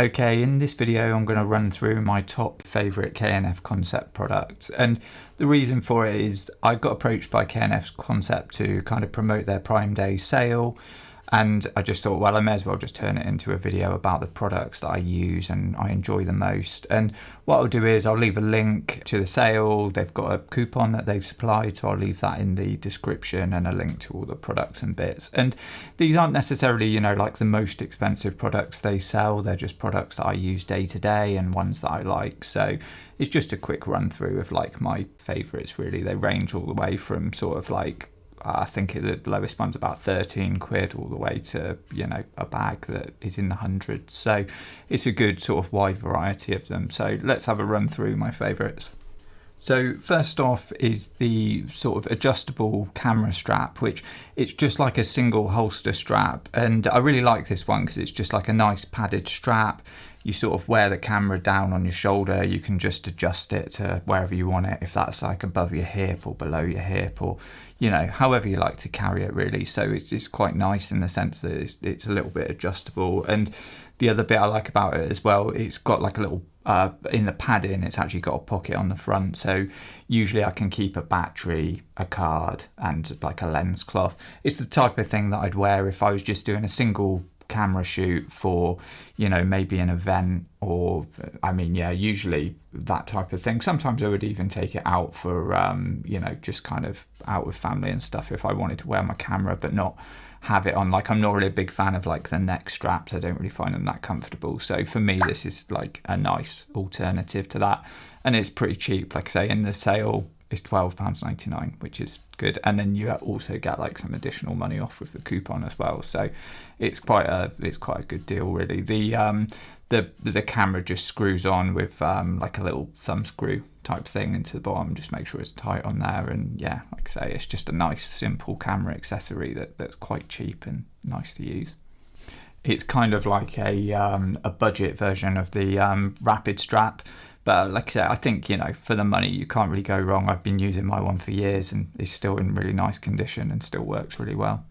Okay, in this video I'm going to run through my top favourite K&F Concept products, and the reason for it is I got approached by K&F Concept to kind of promote their Prime Day sale, and I just thought, well, I may as well just turn it into a video about the products that I use and I enjoy the most. And what I'll do is I'll leave a link to the sale. They've got a coupon that they've supplied, so I'll leave that in the description and a link to all the products and bits. And these aren't necessarily, like the most expensive products they sell. They're just products that I use day to day and ones that I like. So it's just a quick run through of like my favorites, really. They range all the way from sort of like, I think the lowest one's about 13 quid all the way to, a bag that is in the hundreds. So it's a good sort of wide variety of them. So let's have a run through my favourites. So first off is the sort of adjustable camera strap, which it's just like a single holster strap. And I really like this one because it's just like a nice padded strap. You sort of wear the camera down on your shoulder. You can just adjust it to wherever you want it, if that's like above your hip or below your hip, or however you like to carry it, really. So it's quite nice in the sense that it's a little bit adjustable. And the other bit I like about it as well, it's got like a little in the padding, it's actually got a pocket on the front. So usually I can keep a battery, a card, and like a lens cloth. It's the type of thing that I'd wear if I was just doing a single camera shoot for maybe an event, or usually that type of thing. Sometimes I would even take it out for just kind of out with family and stuff if I wanted to wear my camera but not have it on. Like, I'm not really a big fan of like the neck straps. I don't really find them that comfortable, so for me this is like a nice alternative to that, and it's pretty cheap. Like I say, in the sale it's £12.99, which is good, and then you also get like some additional money off with the coupon as well. So it's quite a good deal, really. The camera just screws on with like a little thumb screw type thing into the bottom. Just make sure it's tight on there, and like I say, it's just a nice simple camera accessory that's quite cheap and nice to use. It's kind of like a budget version of the Rapid strap. But like I said, I think, for the money, you can't really go wrong. I've been using my one for years and it's still in really nice condition and still works really well.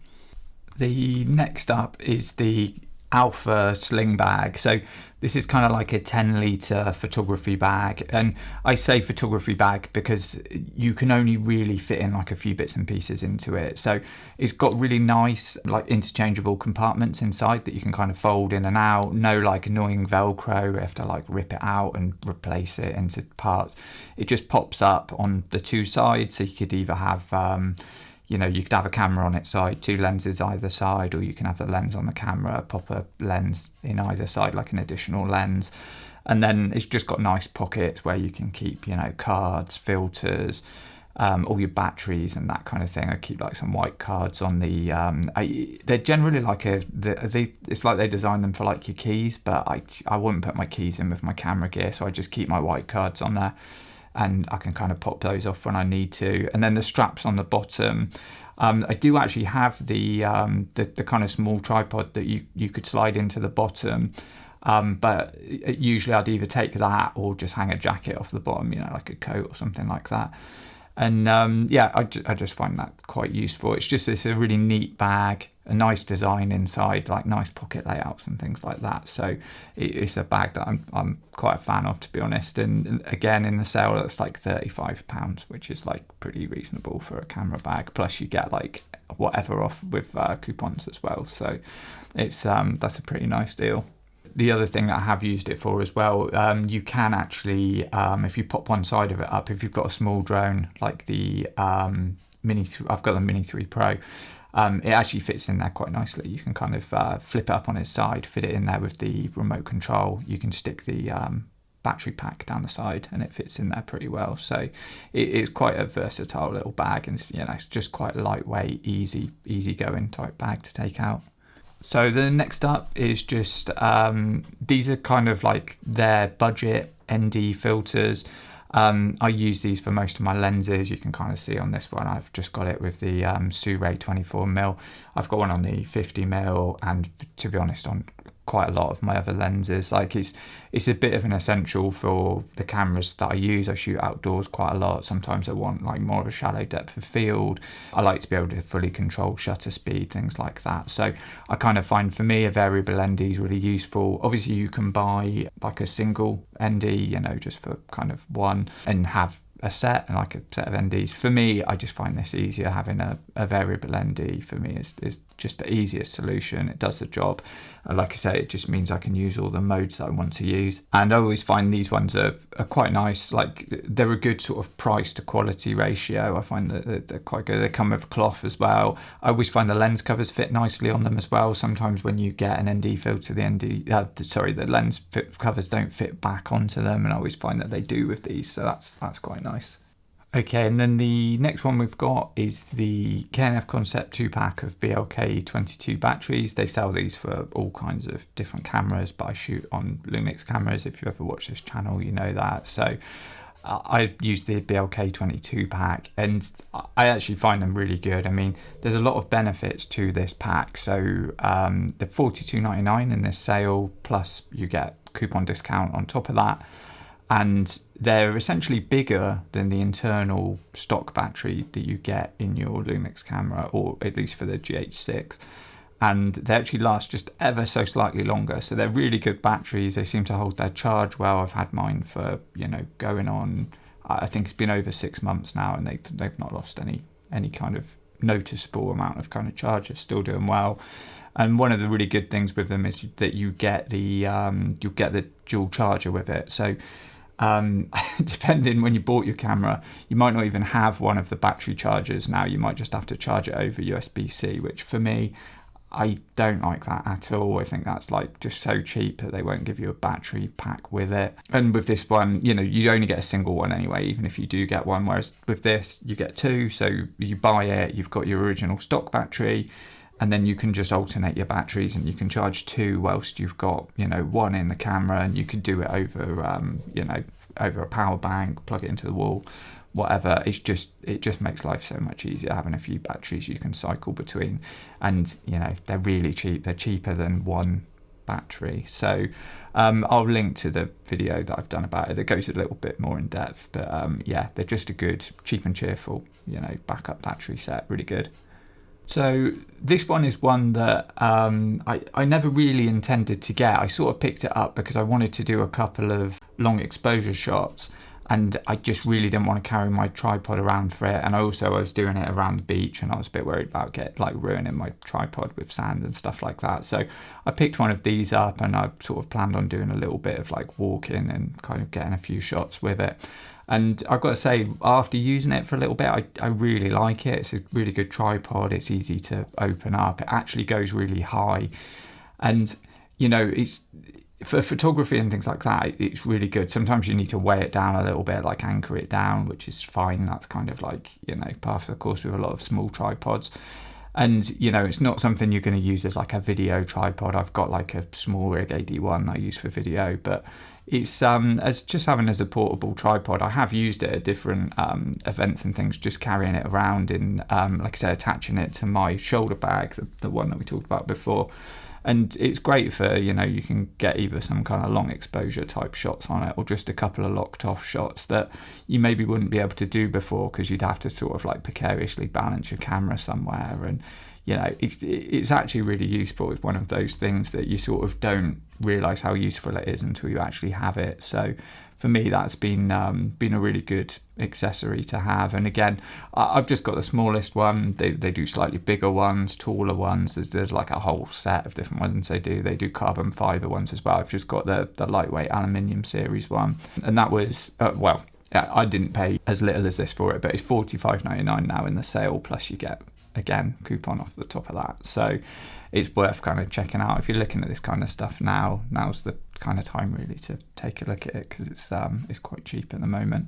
The next up is the Alpha sling bag. So this is kind of like a 10-litre photography bag, and I say photography bag because you can only really fit in like a few bits and pieces into it. So it's got really nice like interchangeable compartments inside that you can kind of fold in and out. No like annoying Velcro, you have to like rip it out and replace it into parts. It just pops up on the two sides, so you could either have you could have a camera on its side, two lenses either side, or you can have the lens on the camera, pop a lens in either side, like an additional lens. And then it's just got nice pockets where you can keep, cards, filters, all your batteries and that kind of thing. I keep like some white cards on the, they're generally like it's like they designed them for like your keys, but I wouldn't put my keys in with my camera gear, so I just keep my white cards on there. And I can kind of pop those off when I need to. And then the straps on the bottom, I do actually have the kind of small tripod that you could slide into the bottom, but usually I'd either take that or just hang a jacket off the bottom, like a coat or something like that. And I just find that quite useful. It's a really neat bag, a nice design inside, like nice pocket layouts and things like that. So it's a bag that I'm quite a fan of, to be honest. And again, in the sale, that's like £35, which is like pretty reasonable for a camera bag. Plus you get like whatever off with coupons as well. So it's that's a pretty nice deal. The other thing that I have used it for as well, you can actually, if you pop one side of it up, if you've got a small drone like the I've got the Mini 3 Pro, it actually fits in there quite nicely. You can kind of flip it up on its side, fit it in there with the remote control. You can stick the battery pack down the side and it fits in there pretty well. So it's quite a versatile little bag, and it's just quite a lightweight, easy going type bag to take out. So the next up is just, these are kind of like their budget ND filters. I use these for most of my lenses. You can kind of see on this one, I've just got it with the Sirui 24mm. I've got one on the 50mm, and to be honest, on quite a lot of my other lenses. Like it's a bit of an essential for the cameras that I use. I shoot outdoors quite a lot. Sometimes I want like more of a shallow depth of field. I like to be able to fully control shutter speed, things like that. So I kind of find for me a variable ND is really useful. Obviously you can buy like a single ND, you know, just for kind of one, and have a set and like a set of NDs. For me, I just find this easier. Having a variable ND for me is just the easiest solution. It does the job. And like I say, it just means I can use all the modes that I want to use. And I always find these ones are quite nice. Like they're a good sort of price to quality ratio. I find that they're quite good. They come with cloth as well. I always find the lens covers fit nicely on them as well. Sometimes when you get an ND filter, the lens covers don't fit back onto them, and I always find that they do with these. So that's quite nice. Okay, and then the next one we've got is the K&F Concept 2-pack of BLK22 batteries. They sell these for all kinds of different cameras, but I shoot on Lumix cameras. If you ever watch this channel, you know that. So I use the BLK22 pack, and I actually find them really good. I mean, there's a lot of benefits to this pack. So they're $42.99 in this sale, plus you get coupon discount on top of that. And they're essentially bigger than the internal stock battery that you get in your Lumix camera, or at least for the GH6. And they actually last just ever so slightly longer. So they're really good batteries. They seem to hold their charge well. I've had mine for, you know, going on, I think it's been over 6 months now, and they've not lost any kind of noticeable amount of kind of charge. It's still doing well. And one of the really good things with them is that you get the dual charger with it. So depending when you bought your camera, you might not even have one of the battery chargers now. You might just have to charge it over USB-C, which for me, I don't like that at all. I think that's like just so cheap that they won't give you a battery pack with it. And with this one, you know, you only get a single one anyway, even if you do get one, whereas with this you get two. So you buy it, you've got your original stock battery, and then you can just alternate your batteries, and you can charge two whilst you've got, you know, one in the camera, and you can do it over, you know, over a power bank, plug it into the wall, whatever. It just makes life so much easier having a few batteries you can cycle between. And, you know, they're really cheap. They're cheaper than one battery. So I'll link to the video that I've done about it that goes a little bit more in depth. But yeah, they're just a good, cheap and cheerful, you know, backup battery set. Really good. So this one is one that I never really intended to get. I sort of picked it up because I wanted to do a couple of long exposure shots, and I just really didn't want to carry my tripod around for it. And I was doing it around the beach, and I was a bit worried about ruining my tripod with sand and stuff like that. So I picked one of these up, and I sort of planned on doing a little bit of like walking and kind of getting a few shots with it. And I've got to say, after using it for a little bit, I really like it. It's a really good tripod. It's easy to open up. It actually goes really high. And, you know, it's for photography and things like that, it's really good. Sometimes you need to weigh it down a little bit, like anchor it down, which is fine. That's kind of like, you know, part of the course with a lot of small tripods. And, you know, it's not something you're going to use as like a video tripod. I've got like a SmallRig AD1 I use for video, but it's as a portable tripod. I have used it at different events and things, just carrying it around in, like I said, attaching it to my shoulder bag, the one that we talked about before. And it's great for, you know, you can get either some kind of long exposure type shots on it, or just a couple of locked off shots that you maybe wouldn't be able to do before, because you'd have to sort of like precariously balance your camera somewhere. And, you know, it's actually really useful. It's one of those things that you sort of don't realise how useful it is until you actually have it. So for me, that's been a really good accessory to have. And again, I've just got the smallest one. They do slightly bigger ones, taller ones. There's like a whole set of different ones they do. They do carbon fibre ones as well. I've just got the lightweight aluminium series one. And that was, I didn't pay as little as this for it, but it's $45.99 now in the sale, plus you get, again, coupon off the top of that. So it's worth kind of checking out. If you're looking at this kind of stuff now's the kind of time really to take a look at it, because it's quite cheap at the moment.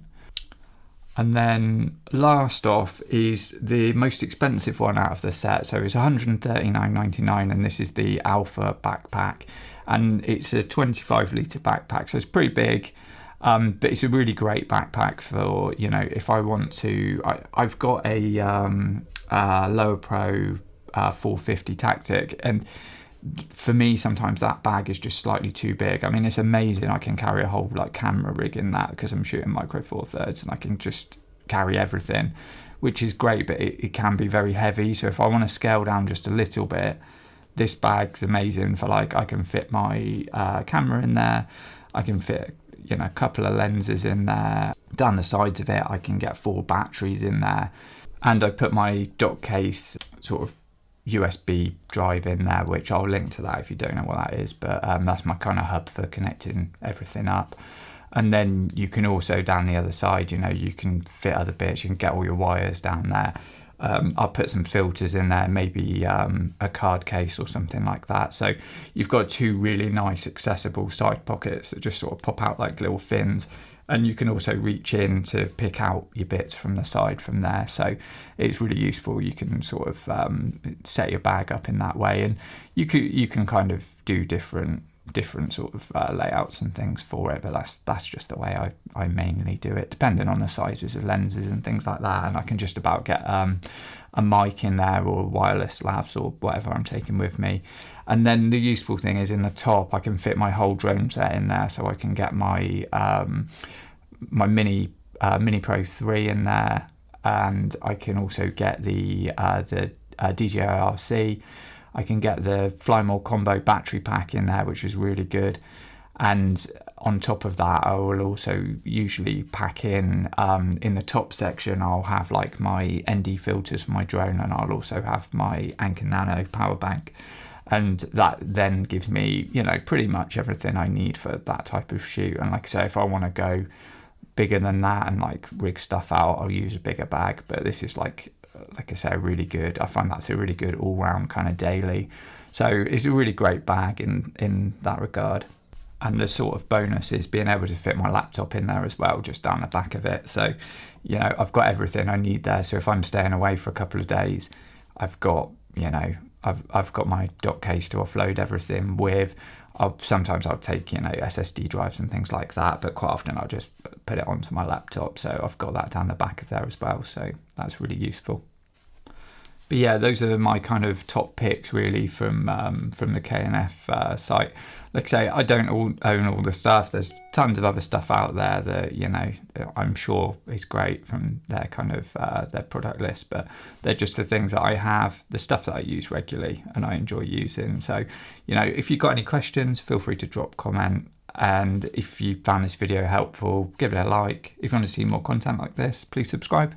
And then last off is the most expensive one out of the set. So it's $139.99, and this is the Alpha backpack, and it's a 25 litre backpack, so it's pretty big. But it's a really great backpack for, you know, if I want to, I've got a Lower Pro 450 Tactic, and for me, sometimes that bag is just slightly too big. I mean, it's amazing. I can carry a whole like camera rig in that because I'm shooting Micro Four Thirds, and I can just carry everything, which is great, but it can be very heavy. So if I want to scale down just a little bit, this bag's amazing for like, I can fit my camera in there. I can fit, you know, a couple of lenses in there. Down the sides of it, I can get 4 batteries in there. And I put my dock case sort of USB drive in there, which I'll link to that if you don't know what that is. But that's my kind of hub for connecting everything up. And then you can also, down the other side, you know, you can fit other bits. You can get all your wires down there. I'll put some filters in there, maybe a card case or something like that. So you've got 2 really nice accessible side pockets that just sort of pop out like little fins. And you can also reach in to pick out your bits from the side from there. So it's really useful. You can sort of set your bag up in that way, and you can kind of do different sort of layouts and things for it, but that's just the way I mainly do it, depending on the sizes of lenses and things like that. And I can just about get a mic in there, or wireless labs, or whatever I'm taking with me. And then the useful thing is, in the top I can fit my whole drone set in there, so I can get my my Mini Pro 3 in there, and I can also get the DJI RC. I can get the Flymore Combo battery pack in there, which is really good. And on top of that, I will also usually pack in the top section, I'll have like my ND filters for my drone, and I'll also have my Anker Nano power bank. And that then gives me, you know, pretty much everything I need for that type of shoot. And like I say, if I want to go bigger than that and like rig stuff out, I'll use a bigger bag. But this is like I say, really good. I find that's a really good all-round kind of daily. So it's a really great bag in that regard. And the sort of bonus is being able to fit my laptop in there as well, just down the back of it. So, you know, I've got everything I need there. So if I'm staying away for a couple of days, I've got, you know, I've got my dock case to offload everything with. Sometimes I'll take, you know, SSD drives and things like that, but quite often I'll just put it onto my laptop. So I've got that down the back of there as well. So that's really useful. But yeah, those are my kind of top picks really from the KNF site. Like I say, I don't own all the stuff. There's tons of other stuff out there that, you know, I'm sure is great from their kind of their product list, but they're just the things that I have, the stuff that I use regularly and I enjoy using. So, you know, if you've got any questions, feel free to drop a comment. And if you found this video helpful, give it a like. If you want to see more content like this, please subscribe.